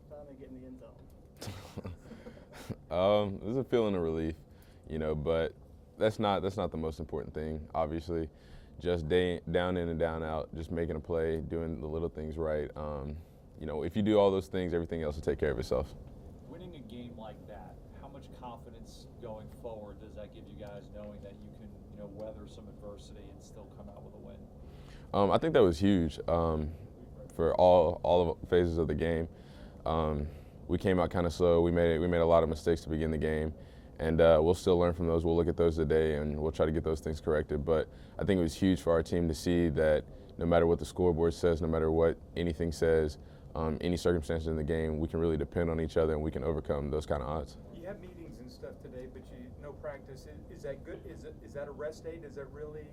time they get in the end zone? There's a feeling of relief, but that's not the most important thing. Obviously, just down in and down out, just making a play, doing the little things right. If you do all those things, everything else will take care of itself. Winning a game like that, how much confidence going forward does that give you guys, knowing that you can, weather some adversity and still come out with a win? I think that was huge for all of phases of the game. We came out kind of slow. We made a lot of mistakes to begin the game, and we'll still learn from those. We'll look at those today, and we'll try to get those things corrected. But I think it was huge for our team to see that no matter what the scoreboard says, no matter what anything says, any circumstances in the game, we can really depend on each other, and we can overcome those kind of odds. You have meetings and stuff today, but no practice. Is that good? Is that a rest day? Does that really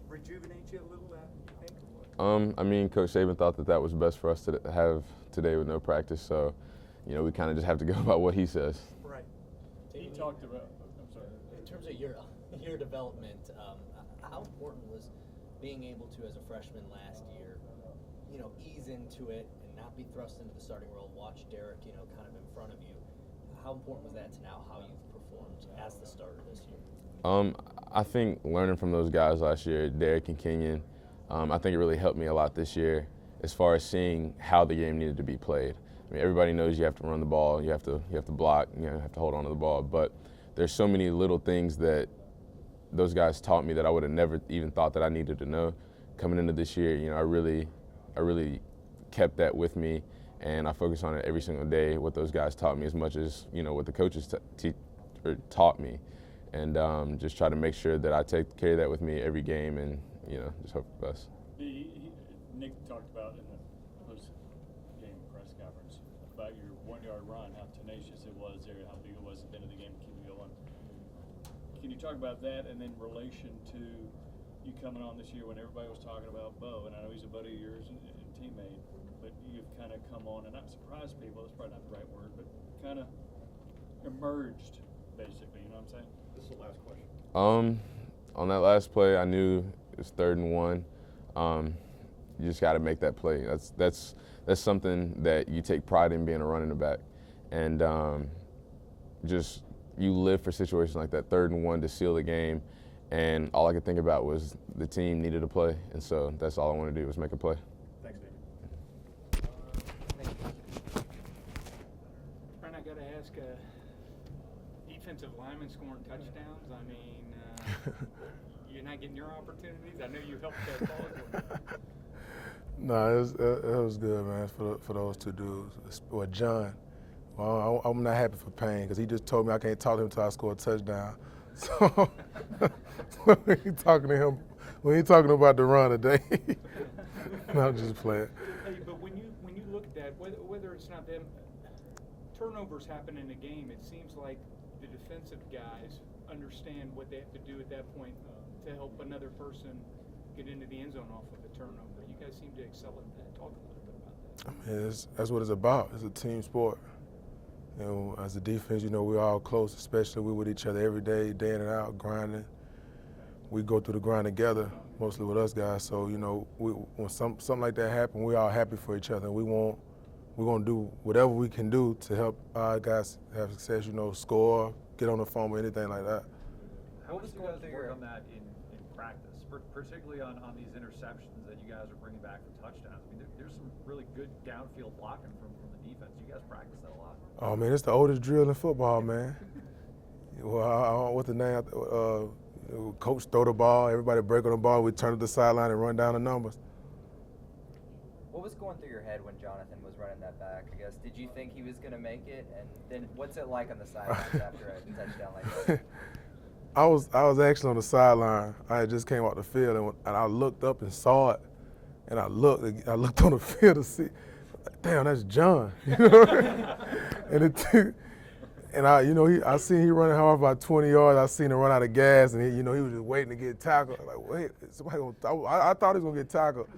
rejuvenate you a little? You think? Coach Saban thought that was best for us to have today with no practice, so we kind of just have to go about what he says. Right. He talked about. I'm sorry. In terms of your development, how important was being able to, as a freshman last year, ease into it and not be thrust into the starting role? Watch Derek, kind of in front of you. How important was that to now how you've performed as the starter this year? I think learning from those guys last year, Derek and Kenyon, I think it really helped me a lot this year as far as seeing how the game needed to be played. Everybody knows you have to run the ball, you have to block, you have to hold on to the ball, but there's so many little things that those guys taught me that I would have never even thought that I needed to know. Coming into this year, I really kept that with me, and I focus on it every single day, what those guys taught me as much as, what the coaches taught me. And just try to make sure that I carry that with me every game and, just hope for the best. Nick talked about in the post-game press conference about your 1-yard run, how tenacious it was there, how big it was at the end of the game to keep you going. Can you talk about that and then relation to you coming on this year when everybody was talking about Bo, and I know he's a buddy of yours and teammate, but you've kind of come on and not surprised people, that's probably not the right word, but kind of emerged, basically, you know what I'm saying? This is the last question. On that last play, I knew it was 3rd and 1. You just got to make that play. That's something that you take pride in, being a running back, and just you live for situations like that, 3rd and 1 to seal the game. And all I could think about was the team needed a play, and so that's all I wanted to do was make a play. Thanks, David. Brian, I got to ask, defensive lineman scoring touchdowns. You're not getting your opportunities. I know you helped that ball. No, it was good, man, for those two dudes. Well, John, I'm not happy for Payne because he just told me I can't talk to him until I score a touchdown. So when he talking about the run today, I'm just playing. Hey, but when you look at that, whether it's not them, turnovers happen in a game. It seems like the defensive guys understand what they have to do at that point to help another person get into the end zone off of a turnover. You guys seem to excel at that. Talk a little bit about that. That's what it's about. It's a team sport. As a defense, we're all close, especially we're with each other every day, day in and out, grinding. We go through the grind together, mostly with us guys. So, when something like that happens, we're all happy for each other. We're going to do whatever we can do to help our guys have success, score, get on the phone or anything like that. How was you guys work on that in practice, particularly on these interceptions that you guys are bringing back for touchdowns? There's some really good downfield blocking from the defense. You guys practice that a lot. Oh, man, it's the oldest drill in football, man. Well, I don't know what the name, coach throw the ball, everybody break on the ball, we turn to the sideline and run down the numbers. What was going through your head when Jonathan was running that back, I guess? Did you think he was going to make it? And then what's it like on the sidelines after a touchdown like that? I was actually on the sideline. I had just came off the field, and I looked up and saw it. And I looked on the field to see, damn, that's John. I seen he running hard about 20 yards. I seen him run out of gas, and he was just waiting to get tackled. I'm like, wait, somebody I thought he was gonna get tackled,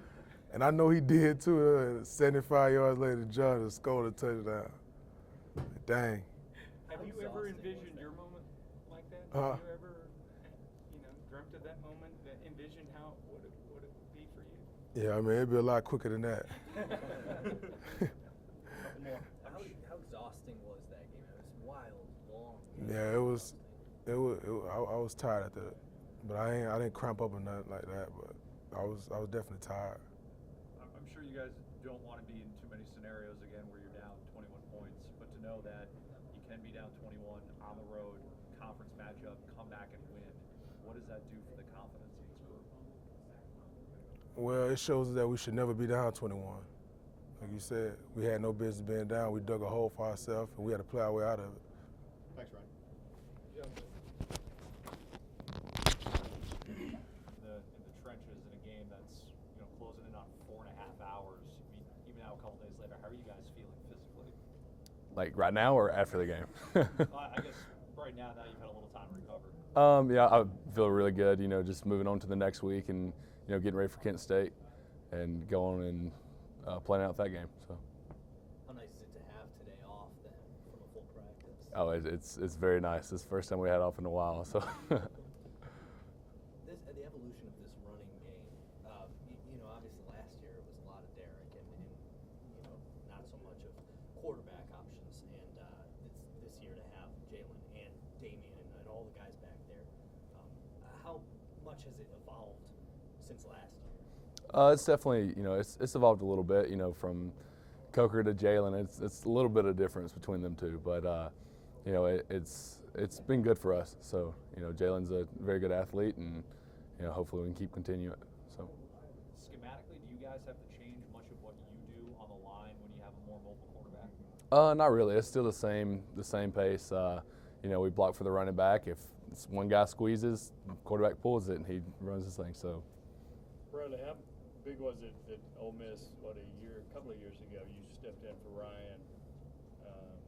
and I know he did too. 75 yards later, John just scored a touchdown. Dang. Have you ever envisioned your moment like that? Have you ever, dreamt of that moment, envisioned what it would be for you? Yeah, it'd be a lot quicker than that. How Yeah, I was tired at that, but I didn't cramp up or nothing like that. But I was definitely tired. I'm sure you guys don't want to be in too many scenarios again where you're down 21 points, but to know that you can be down 21 on the road, conference matchup, come back and win, what does that do for the confidence of this group? Well, it shows that we should never be down 21. Like you said, we had no business being down. We dug a hole for ourselves, and we had to play our way out of it. Thanks, Ryan. In the trenches in a game that's closing in on 4.5 hours. I mean, even now a couple days later, how are you guys feeling physically? Like right now or after the game? I guess right now you've had a little time to recover. Yeah, I feel really good. Just moving on to the next week and getting ready for Kent State and going and playing out that game. So. How nice is it to have today off then from a full practice? Oh, it's very nice. It's the first time we had off in a while. So. The evolution of this running game, obviously last year it was a lot of Derek and not so much of quarterback options. And this year to have Jalen and Damien and all the guys back there. How much has it evolved since last year? It's definitely it's evolved a little bit. From Coker to Jalen, it's a little bit of difference between them two, but it's been good for us. So Jalen's a very good athlete, and hopefully we can keep continuing it. So. Schematically, do you guys have to change much of what you do on the line when you have a more mobile quarterback? Not really. It's still the same pace. We block for the running back. If one guy squeezes, quarterback pulls it, and he runs his thing. So. Bradley, how big was it at Ole Miss? A couple of years ago, you stepped in for Ryan and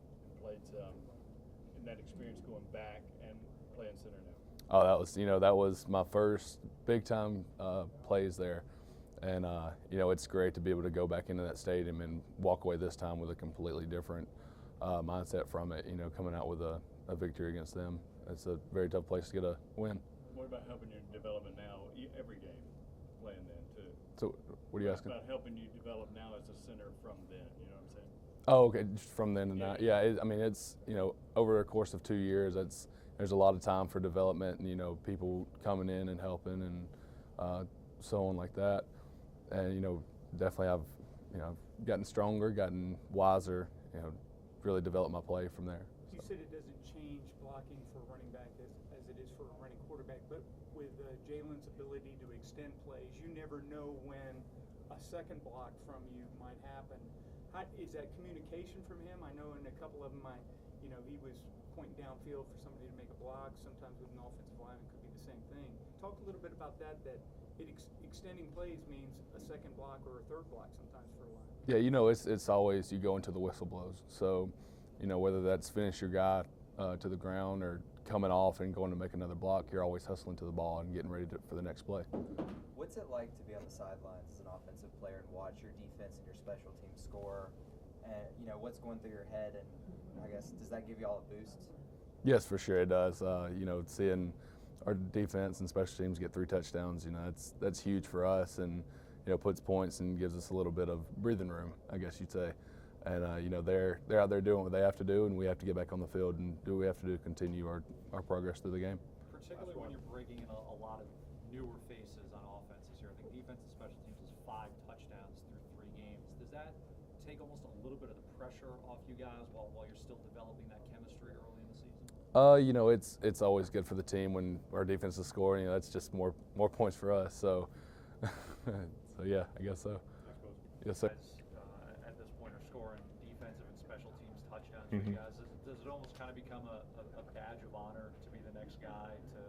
played some. In that experience, going back and playing center now. Oh, that was my first big time plays there, and it's great to be able to go back into that stadium and walk away this time with a completely different mindset from it. Coming out with a victory against them, it's a very tough place to get a win. What about helping your development now? Every game, playing then too. So, what are you asking? About helping you develop now as a center from then. You know what I'm saying? Oh, okay. Just from then to now. Yeah. It's over a course of 2 years. There's a lot of time for development, and people coming in and helping, and so on like that. And definitely I've gotten stronger, gotten wiser. Really developed my play from there. You said it doesn't change blocking for running back as it is for a running quarterback, but with Jalen's ability to extend plays, you never know when a second block from you might happen. Is that communication from him? I know in a couple of them, he was pointing downfield for somebody to make a block. Sometimes with an offensive lineman, it could be the same thing. Talk a little bit about that extending plays means a second block or a third block sometimes for a line. Yeah, it's always you go into the whistle blows. So, whether that's finish your guy to the ground or coming off and going to make another block, you're always hustling to the ball and getting ready for the next play. What's it like to be on the sidelines as an offensive player and watch your defense and your special teams score? And what's going through your head, and I guess does that give you all a boost? Yes, for sure it does. Seeing our defense and special teams get 3 touchdowns, that's huge for us, and puts points and gives us a little bit of breathing room, I guess you'd say. And they're out there doing what they have to do, and we have to get back on the field and do what we have to do to continue our progress through the game. Particularly when you're breaking in a lot of newer faces on offense this year. I think defense and special teams is 5 touchdowns through 3 games. Does that take almost a little bit of the pressure off you guys while you're still developing that chemistry early in the season? It's always good for the team when our defense is scoring. That's just more points for us. So, so yeah, I guess so. Yes, sir. At this point are scoring defensive and special teams touchdowns for you guys. Does it almost kind of become a badge of honor to be the next guy to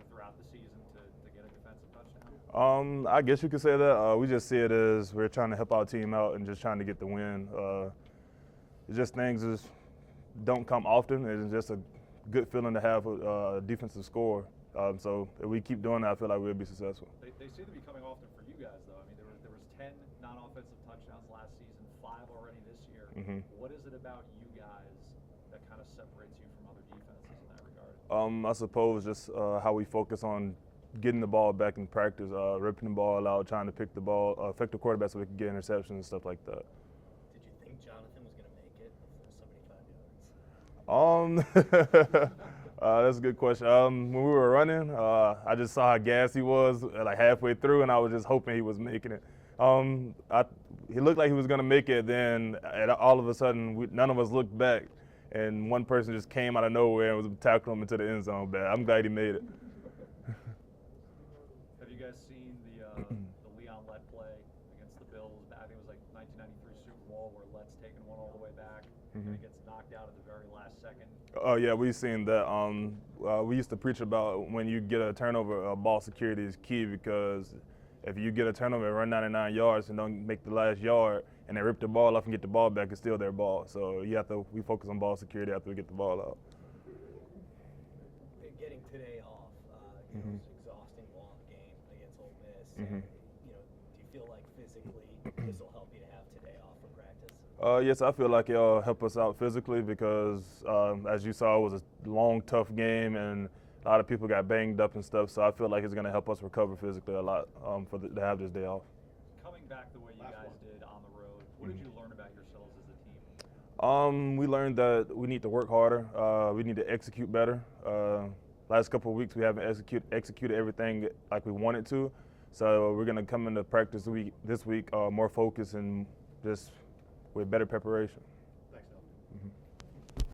throughout the season to get a defensive touchdown? I guess you could say that. We just see it as we're trying to help our team out and just trying to get the win. It's just things just don't come often. It's just a good feeling to have a defensive score. So if we keep doing that, I feel like we'll be successful. They seem to be coming often for you guys, though. I mean, there was 10 non-offensive touchdowns last season, 5 already this year. Mm-hmm. What is it about you guys that kind of separates you from other defenses in that regard? I suppose just how we focus on getting the ball back in practice, ripping the ball out, trying to pick the ball, affect the quarterback so we can get interceptions and stuff like that. Did you think Jonathan was going to make it for 75 yards? That's a good question. When we were running, I just saw how gassed he was like halfway through, and I was just hoping he was making it. He looked like he was going to make it, then all of a sudden, none of us looked back, and one person just came out of nowhere and was tackling him into the end zone. But I'm glad he made it. Have you guys seen the Leon Lett play against the Bills? I think it was like 1993 Super Bowl where Lett's taking one all the way back and it gets knocked out at the very last second. Oh yeah, we've seen that. We used to preach about when you get a turnover, ball security is key, because if you get a turnover and run 99 yards and don't make the last yard and they rip the ball off and get the ball back, it's still their ball. So we focus on ball security after we get the ball out. Getting today off, it was an exhausting long game against Ole Miss. And, do you feel like physically this will help you to have today off from practice? Yes, I feel like it'll help us out physically because, as you saw, it was a long, tough game, and a lot of people got banged up and stuff. So I feel like it's going to help us recover physically a lot to have this day off. Coming back the way you guys did on the road, what did you learn about yourselves as a team? We learned that we need to work harder. We need to execute better. Last couple of weeks we haven't executed everything like we wanted to. So we're going to come into practice this week more focused and just with better preparation.